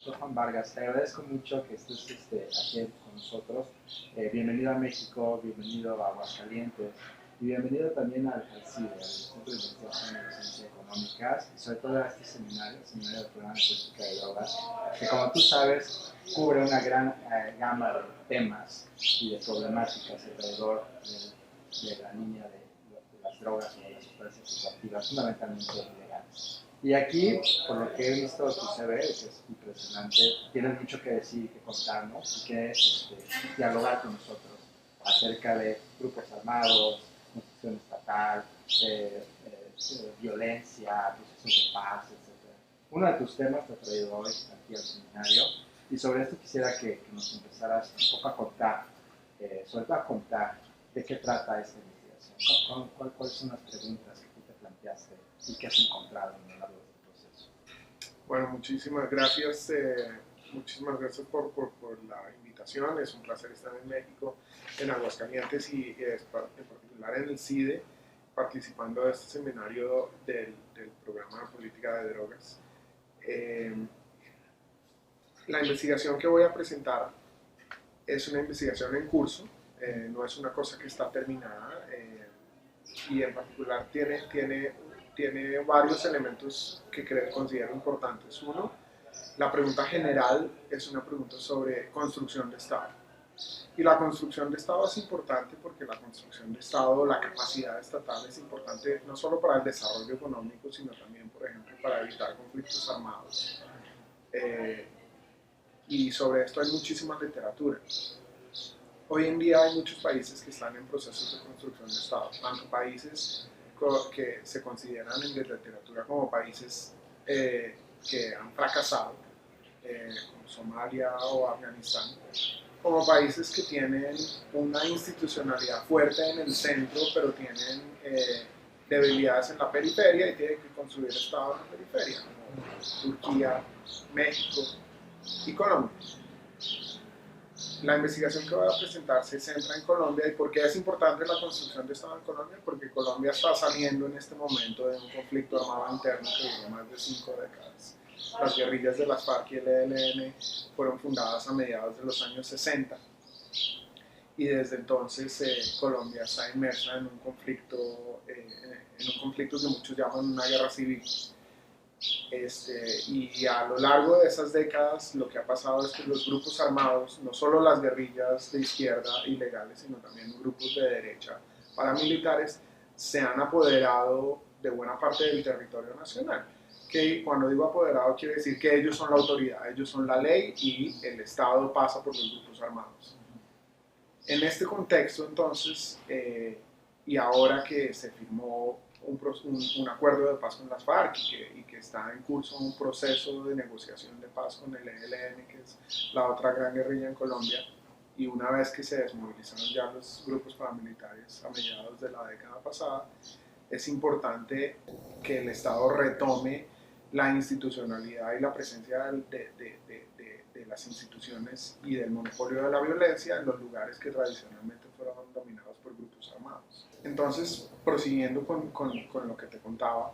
Soy Juan Vargas, te agradezco mucho que estés aquí con nosotros. Bienvenido a México, bienvenido a Aguascalientes y bienvenido también al CIDE, al Centro de Investigación y Ciencias Económicas, y sobre todo a este seminario, el seminario del Programa de Política de Drogas, que como tú sabes cubre una gran gama de temas y de problemáticas alrededor de la línea de las drogas o de las sustancias psicoactivas, fundamentalmente ilegales. Y aquí, por lo que he visto tu CV, que es impresionante, tienes mucho que decir y que contarnos y que dialogar con nosotros acerca de grupos armados, construcción estatal, violencia, procesos de paz, etc. Uno de tus temas te ha traído hoy aquí al seminario y sobre esto quisiera que nos empezaras un poco a contar, sobre todo a contar de qué trata esta investigación, cuáles son las preguntas que tú te planteaste y qué has encontrado a lo largo de este proceso. Bueno, muchísimas gracias por la invitación. Es un placer estar en México, en Aguascalientes y en particular en el CIDE, participando de este seminario del programa de política de drogas. Eh, la investigación que voy a presentar es una investigación en curso, no es una cosa que está terminada y en particular tiene varios elementos que considero importantes. Uno, la pregunta general es una pregunta sobre construcción de Estado. Y la construcción de Estado es importante porque la construcción de Estado, la capacidad estatal es importante no solo para el desarrollo económico, sino también, por ejemplo, para evitar conflictos armados. Eh, y sobre esto hay muchísima literatura. Hoy en día hay muchos países que están en procesos de construcción de Estado, tanto países que se consideran en la literatura como países que han fracasado, como Somalia o Afganistán, como países que tienen una institucionalidad fuerte en el centro, pero tienen debilidades en la periferia y tienen que construir Estado en la periferia, como Turquía, México y Colombia. La investigación que voy a presentar se centra en Colombia. ¿Y por qué es importante la construcción de Estado en Colombia? Porque Colombia está saliendo en este momento de un conflicto armado interno que duró más de 5 décadas. Las guerrillas de las FARC y el ELN fueron fundadas a mediados de los años 60 y desde entonces Colombia está inmersa en un conflicto que muchos llaman una guerra civil. Y a lo largo de esas décadas lo que ha pasado es que los grupos armados, no solo las guerrillas de izquierda ilegales, sino también grupos de derecha paramilitares, se han apoderado de buena parte del territorio nacional. Que cuando digo apoderado quiere decir que ellos son la autoridad, ellos son la ley y el Estado pasa por los grupos armados. En este contexto, entonces, y ahora que se firmó un acuerdo de paz con las FARC y que está en curso un proceso de negociación de paz con el ELN, que es la otra gran guerrilla en Colombia, y una vez que se desmovilizaron ya los grupos paramilitares a mediados de la década pasada, es importante que el Estado retome la institucionalidad y la presencia de las instituciones y del monopolio de la violencia en los lugares que tradicionalmente fueron dominados por grupos armados. Entonces, prosiguiendo con lo que te contaba,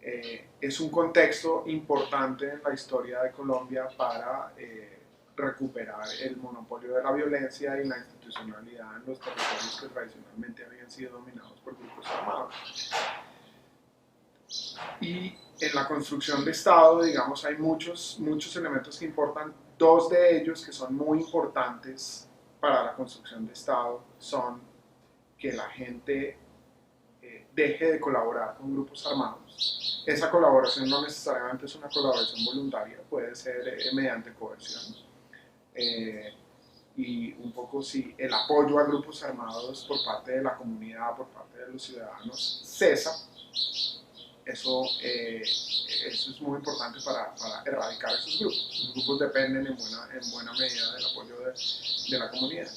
es un contexto importante en la historia de Colombia para recuperar el monopolio de la violencia y la institucionalidad en los territorios que tradicionalmente habían sido dominados por grupos armados. Y en la construcción de Estado, digamos, hay muchos elementos que importan. Dos de ellos que son muy importantes para la construcción de Estado son que la gente deje de colaborar con grupos armados. Esa colaboración no necesariamente es una colaboración voluntaria, puede ser mediante coerción. Y un poco si el apoyo a grupos armados por parte de la comunidad, por parte de los ciudadanos, cesa, eso es muy importante para erradicar esos grupos. Los grupos dependen en buena medida del apoyo de la comunidad.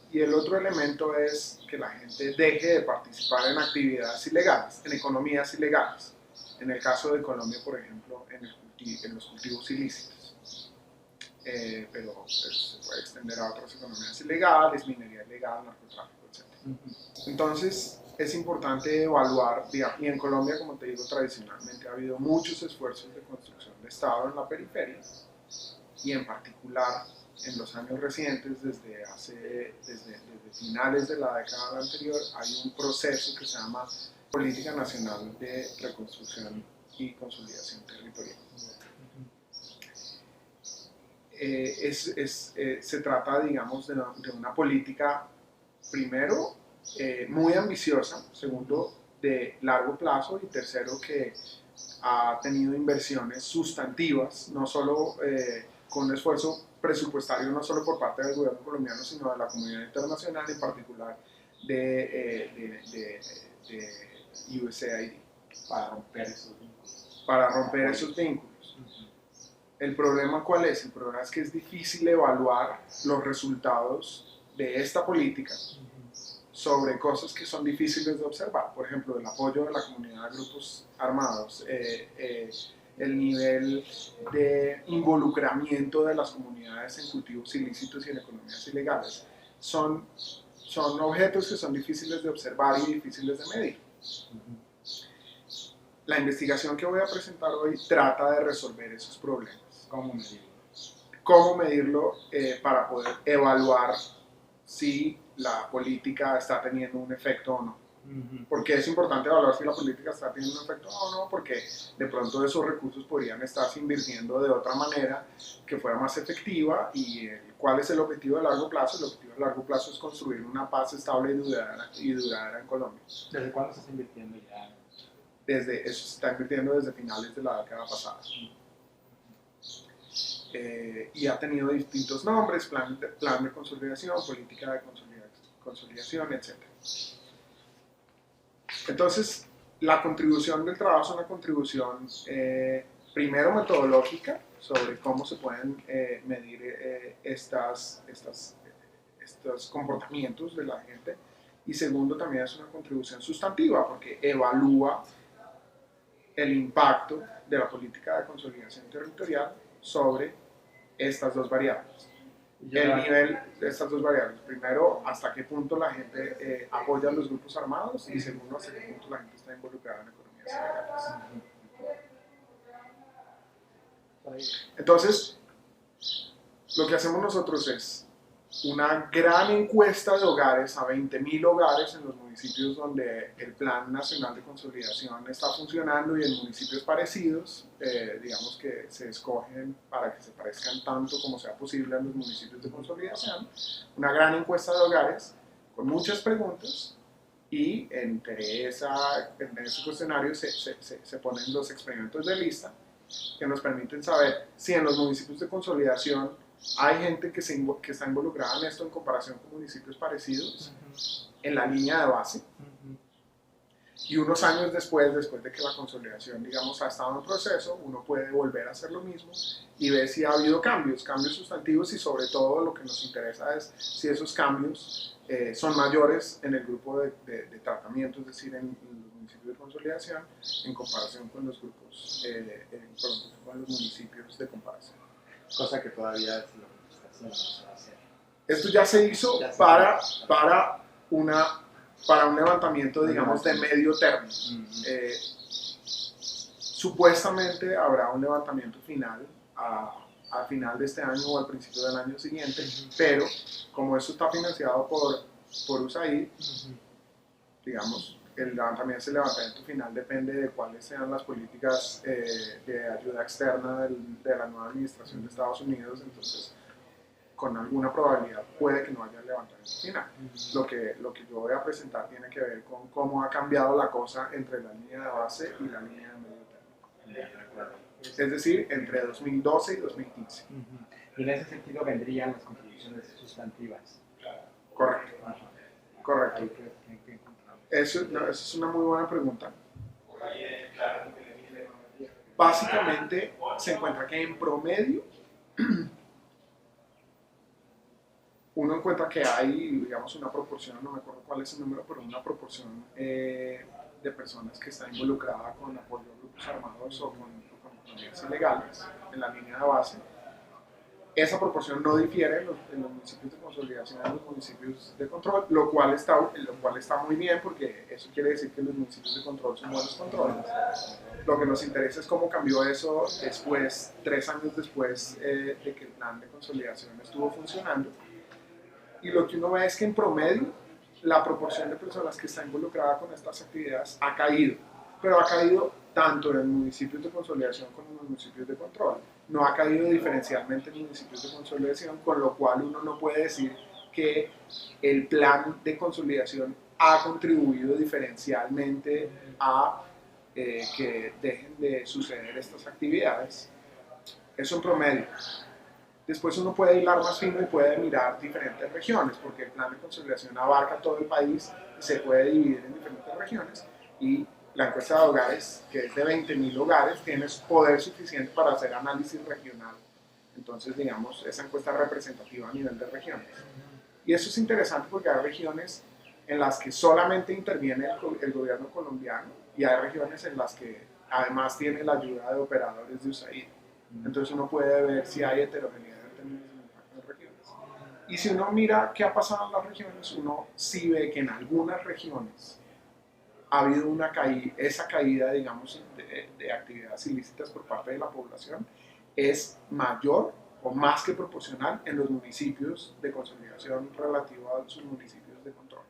Y el otro elemento es que la gente deje de participar en actividades ilegales, en economías ilegales. En el caso de Colombia, por ejemplo, en los cultivos ilícitos. Pero se puede extender a otras economías ilegales, minería ilegal, narcotráfico, etc. Entonces, es importante evaluar, digamos, y en Colombia, como te digo, tradicionalmente ha habido muchos esfuerzos de construcción de Estado en la periferia, y en particular en los años recientes, desde finales de la década anterior, hay un proceso que se llama Política Nacional de Reconstrucción y Consolidación Territorial. Se trata, digamos, de una política, primero, muy ambiciosa, segundo, de largo plazo, y tercero, que ha tenido inversiones sustantivas, no solo con un esfuerzo presupuestario, no solo por parte del gobierno colombiano, sino de la comunidad internacional, en particular de USAID. Para romper esos vínculos. Para romper esos vínculos. ¿El problema cuál es? El problema es que es difícil evaluar los resultados de esta política sobre cosas que son difíciles de observar. Por ejemplo, el apoyo de la comunidad a grupos armados, el nivel de involucramiento de las comunidades en cultivos ilícitos y en economías ilegales. Son objetos que son difíciles de observar y difíciles de medir. La investigación que voy a presentar hoy trata de resolver esos problemas. ¿Cómo medirlo? ¿Cómo medirlo para poder evaluar si la política está teniendo un efecto o no? Porque es importante evaluar si la política está teniendo un efecto o no, porque de pronto esos recursos podrían estarse invirtiendo de otra manera que fuera más efectiva. ¿Y cuál es el objetivo de largo plazo? El objetivo de largo plazo es construir una paz estable y duradera en Colombia. ¿Desde cuándo se está invirtiendo ya? Eso se está invirtiendo desde finales de la década pasada. Y ha tenido distintos nombres: plan de consolidación, política de consolidación, etc. Entonces, la contribución del trabajo es una contribución primero metodológica, sobre cómo se pueden medir estos comportamientos de la gente, y segundo, también es una contribución sustantiva, porque evalúa el impacto de la política de consolidación territorial sobre estas dos variables. El nivel de estas dos variables: primero, hasta qué punto la gente apoya a los grupos armados, y segundo, hasta qué punto la gente está involucrada en economías ilegales. Entonces, lo que hacemos nosotros es una gran encuesta de hogares a 20.000 hogares en los municipios donde el Plan Nacional de Consolidación está funcionando y en municipios parecidos, digamos que se escogen para que se parezcan tanto como sea posible a los municipios de consolidación. Una gran encuesta de hogares con muchas preguntas, y entre ese cuestionario se ponen los experimentos de lista que nos permiten saber si en los municipios de consolidación hay gente que está involucrada en esto en comparación con municipios parecidos, en la línea de base. Y unos años después de que la consolidación, digamos, ha estado en proceso, uno puede volver a hacer lo mismo y ver si ha habido cambios sustantivos, y sobre todo lo que nos interesa es si esos cambios son mayores en el grupo de tratamiento, es decir, en los municipios de consolidación, en comparación con los grupos, con los municipios de comparación. Cosa que todavía es lo que está haciendo, se va a hacer. Esto ya se hizo para un levantamiento, digamos, de medio término. Supuestamente habrá un levantamiento final al final de este año o al principio del año siguiente, pero como esto está financiado por USAID, digamos, el levantamiento final depende de cuáles sean las políticas de ayuda externa de la nueva administración de Estados Unidos. Entonces, con alguna probabilidad puede que no haya levantamiento final. Lo que yo voy a presentar tiene que ver con cómo ha cambiado la cosa entre la línea de base y la línea de medio término. Es decir, entre 2012 y 2015. Y en ese sentido vendrían las contribuciones sustantivas. Correcto. Correcto. Eso es una muy buena pregunta. Básicamente se encuentra que en promedio uno encuentra que hay, digamos, una proporción, no me acuerdo cuál es el número, pero una proporción de personas que están involucradas con apoyo a grupos armados o con economías ilegales en la línea de base, esa proporción no difiere en los municipios de consolidación y en los municipios de control, lo cual está muy bien, porque eso quiere decir que los municipios de control son buenos controles. Lo que nos interesa es cómo cambió eso después, 3 años después de que el plan de consolidación estuvo funcionando. Y lo que uno ve es que en promedio la proporción de personas que está involucrada con estas actividades ha caído, pero ha caído tanto en municipios de consolidación como en los municipios de control. No ha caído diferencialmente en municipios de consolidación, con lo cual uno no puede decir que el plan de consolidación ha contribuido diferencialmente a que dejen de suceder estas actividades. Eso en promedio. Después uno puede hilar más fino y puede mirar diferentes regiones, porque el plan de consolidación abarca todo el país y se puede dividir en diferentes regiones. Y la encuesta de hogares, que es de 20.000 hogares, tiene poder suficiente para hacer análisis regional. Entonces, digamos, esa encuesta es representativa a nivel de regiones. Y eso es interesante porque hay regiones en las que solamente interviene el gobierno colombiano y hay regiones en las que además tiene la ayuda de operadores de USAID. Entonces uno puede ver si hay heterogeneidad en términos de impacto en regiones. Y si uno mira qué ha pasado en las regiones, uno sí ve que en algunas regiones ha habido esa caída, digamos, de actividades ilícitas por parte de la población es mayor o más que proporcional en los municipios de consolidación relativo a sus municipios de control.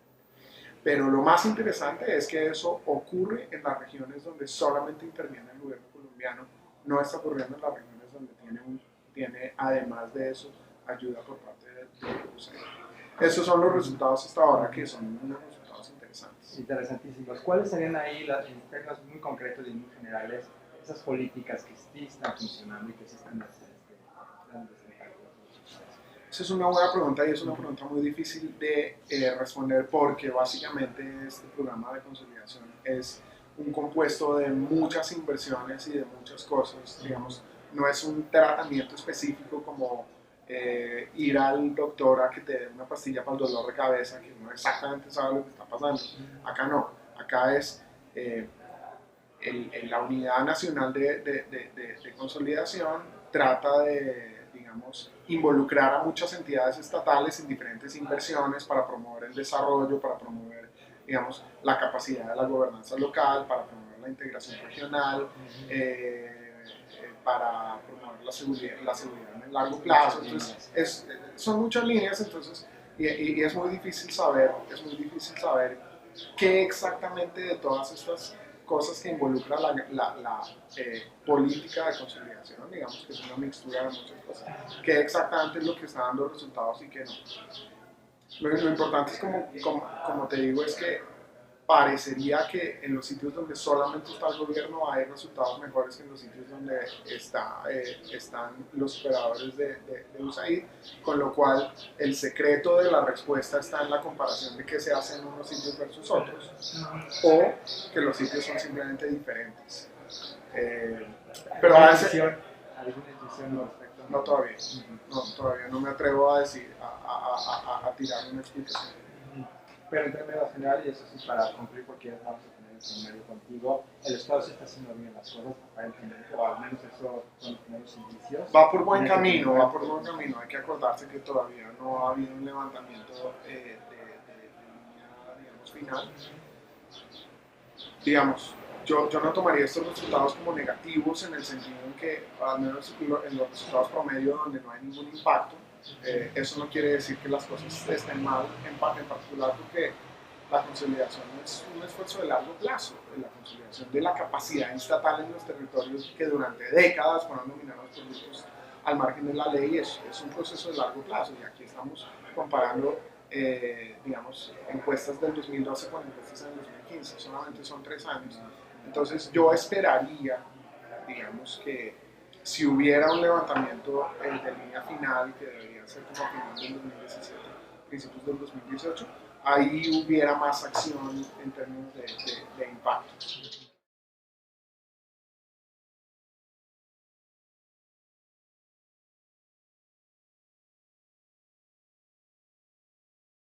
Pero lo más interesante es que eso ocurre en las regiones donde solamente interviene el gobierno colombiano, no está ocurriendo en las regiones donde tiene además de eso ayuda por parte de USAID. Esos son los resultados hasta ahora, que son unos resultados interesantes. Interesantísimos. ¿Cuáles serían ahí, en términos muy concretos y muy generales, esas políticas que sí están funcionando y que sí están dando esa es una buena pregunta y es una pregunta muy difícil de responder, porque básicamente este programa de consolidación es un compuesto de muchas inversiones y de muchas cosas. Digamos, no es un tratamiento específico como ir al doctor a que te dé una pastilla para el dolor de cabeza, que no exactamente sabe lo que está pasando. Acá no, acá es la Unidad Nacional de Consolidación trata de, digamos, involucrar a muchas entidades estatales en diferentes inversiones para promover el desarrollo, para promover, digamos, la capacidad de la gobernanza local, para promover la integración regional, para promover la seguridad en el largo plazo. Entonces, son muchas líneas, entonces, y es muy difícil saber qué exactamente de todas estas cosas que involucra la política de consolidación, digamos que es una mixtura de muchas cosas, qué exactamente es lo que está dando resultados y qué no. Lo importante es, como te digo, es que parecería que en los sitios donde solamente está el gobierno hay resultados mejores que en los sitios donde están los operadores de USAID, con lo cual el secreto de la respuesta está en la comparación de qué se hace en unos sitios versus otros, o que los sitios son simplemente diferentes. Pero ¿Alguna intuición al respecto? No, todavía. Todavía no me atrevo a decir, a tirar una explicación. Pero en términos generales, y eso sí, para concluir, porque ya vamos a tener el seminario contigo, el Estado sí está haciendo bien las cosas, aparentemente, o al menos eso son los primeros indicios. Va por buen camino. Hay que acordarse que todavía no ha habido un levantamiento de línea, digamos, final. Digamos, yo no tomaría estos resultados como negativos en el sentido en que, al menos en los resultados promedio, donde no hay ningún impacto, eso no quiere decir que las cosas estén mal, en particular porque la consolidación es un esfuerzo de largo plazo, la consolidación de la capacidad estatal en los territorios que durante décadas fueron dominados por grupos al margen de la ley, es un proceso de largo plazo, y aquí estamos comparando, digamos, encuestas del 2012 con encuestas del 2015, solamente son 3 años. Entonces yo esperaría, digamos, que si hubiera un levantamiento de línea final, que debería ser como a final del 2017, principios del 2018, ahí hubiera más acción en términos de impacto.